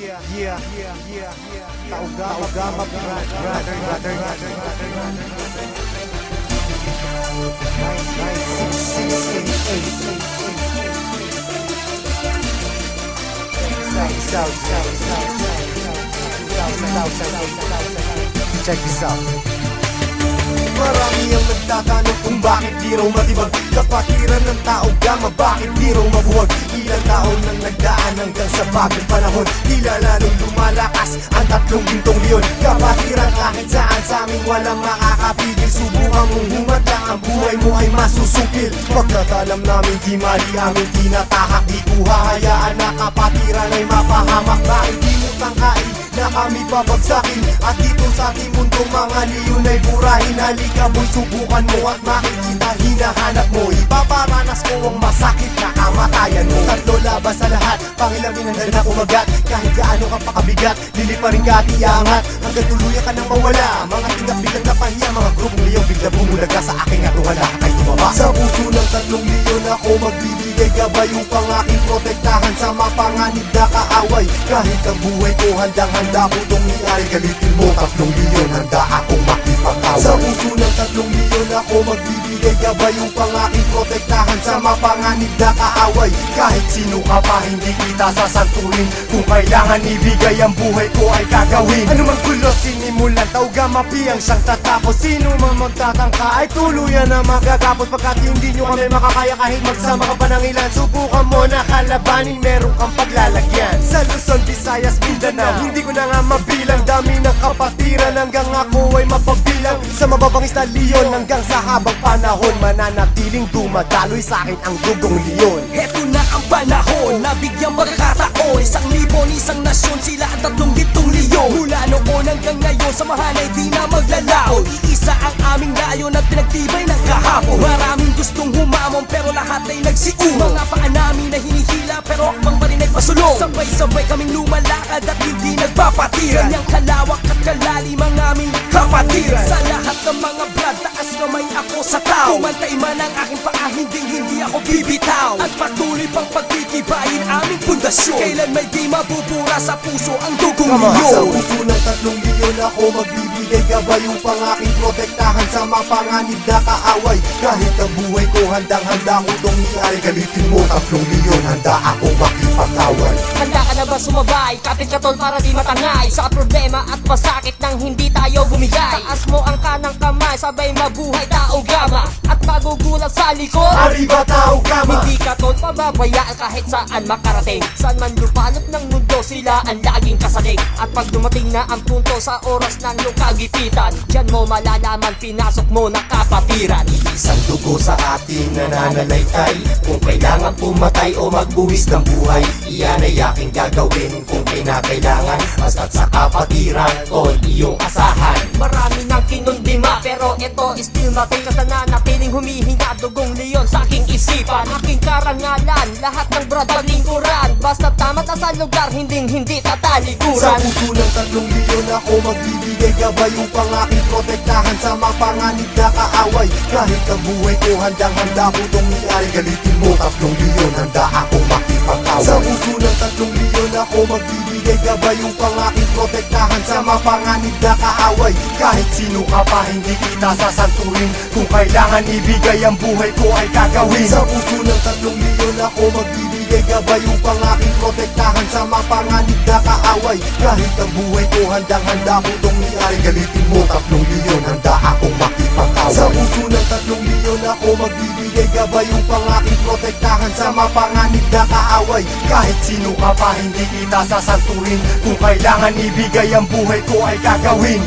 Taugama brother. Check this out. Marami ang nagtatanong kung bakit di raw matibag kapatiran ng tao gama, bakit di raw mabuwag. Ilang taon nang nagdaan hanggang sa bagong panahon, tila lalong lumalakas ang tatlong gintong leon. Kapatiran kahit saan sa aming walang makakapigil. Subukan mong humadlang, ang buhay mo ay masusukil. Pagkatalam namin di mali aming tinatahak, di ko hahayaan na kapatiran ay mapahamak. Bakit di mo tangkain na kami babagsakin? At dito sa ating mundo mga leon ay burahin. Halika boy, subukan mo at makikita hinahanap mo. Ipaparanas ko ang masakit na kamatayan mo. Tatlo laban sa lahat, pangilamin hanggang na umagat. Kahit gaano ka pakabigat, liliparin ka at iangat hanggang tuluyan ka nang mawala. Mga tingap biglang napahiya, mga grupong leon bigla bumulaga sa aking at wala ka kayo tumaba. Sa puso ng tatlong leon ako magbibigay gabay upang aking protektahan sa mapanganib na kaaway. Kahit ang buhay ko handang-handa ko itong iay. Galitin mo tatlong leon, handa akong makipag-away. Sa puso ng tatlong leon ako magbibigay gabay upang aking protektahan sa mapanganib na kaaway. Kahit sino ka pa hindi kita sasanturin, kung kailangan ibigay ang buhay ko ay gagawin. Ano man gulo sinimulan, taugama piyang siyang tatapos. Sino man magtatangka ay tuluyan na magagapos. Pagkat hindi nyo kami makakaya kahit magsama ka pa ng ilan. Subukan mo na kalabanin, meron kang paglalagyan. Sa Luzon, Visayas, Mindanao, hindi ko na nga mabilang. Dami ng kapatiran hanggang ako ay mapabilang. Sa mababangis na leon hanggang sa habang panahon, mananatiling dumadaloy sa akin ang dugong leon. Heto na ang panahon na bigyang magkakataon. 1,000 nasyon, sila ang tatlong gintong leon. Mula noon hanggang ngayon, samahan ay di na maglalaon. Iisa ang aming layon at pinagtibay ng kahapon. Maraming gustong humamon pero lahat ay nagsiumo. Mga paa namin na hinihila pero akbang pa rin ay pasulong. Sabay-sabay kaming lumalakad at hindi nagpapatiran. Ganyang kalawak at kalalim ang aming kapatiran. Sa lahat ng mga brad, taas kamay ako sa tao. Kumantay man ang aking paa, hindi ako bibitaw. At patuloy pang pagtitibayin aming pundasyon. Kailan may di mabubura sa puso ang dugong leon. Sa puso ng tatlong leon ako magbibigay gabay upang aking protektahan sa mapanganib na kaaway. Kahit ang buhay ko handang-handa ko itong iay. Galitin mo tatlong leon, handa akong makipag-away. Handa ka na ba sumabay? Kapit ka tol para di matangay sa problema at masakit nang hindi tayo bumigay. Taas mo ang kanang kamay, sabay mabuhay tao gama. At magugulat sa likod, Arriba tao gama. hindi ka tol pababayaan kahit saan makarating. Saan man lupalop ng mundo, sila ang laging kasalig. At pag dumating na ang punto sa oras ng iyong kagipitan, diyan mo malalaman, pinasok mo na kapatiran. Isang dugo sa ating nananalaytay. Kung kailangan pumatay o magbuwis ng buhay, iyan ay aking gagawin kung kinakailangan. Basta't sa kapatiran ko iyong asahan. Marami nang kinundima pero ito still mating. Sa nanatiling humihinga dugong leon sa aking isipan. Aking karangalan, lahat ng brad lingkuran. Basta tama na sa lugar, hindi Sa tatalikuran. puso ng tatlong leon ako magbibigay gabay upang aking protektahan sa mapanganib na kaaway. Kahit ang buhay ko handang-handa ko itong iay. Galitin mo tatlong leon, handa akong makipag-away. Sa puso ng tatlong leon ako magbibigay gabay upang aking protektahan sa mapanganib na kaaway. Kahit sino ka pa hindi kita sasanturin, kung kailangan ibigay ang buhay ko ay gagawin. Sa puso ng tatlong leon ako magbibigay gabay upang aking protektahan sa mapanganib na kaaway. Kahit ang buhay ko handang-handa ko itong iay. Galitin mo tatlong leon, handa akong makipag-away. Sa puso ng tatlong leon ako magbibigay gabay upang aking protektahan sa mapanganib na kaaway. Kahit sino ka pa hindi kita sasanturin, kung kailangan ibigay ang buhay ko ay gagawin.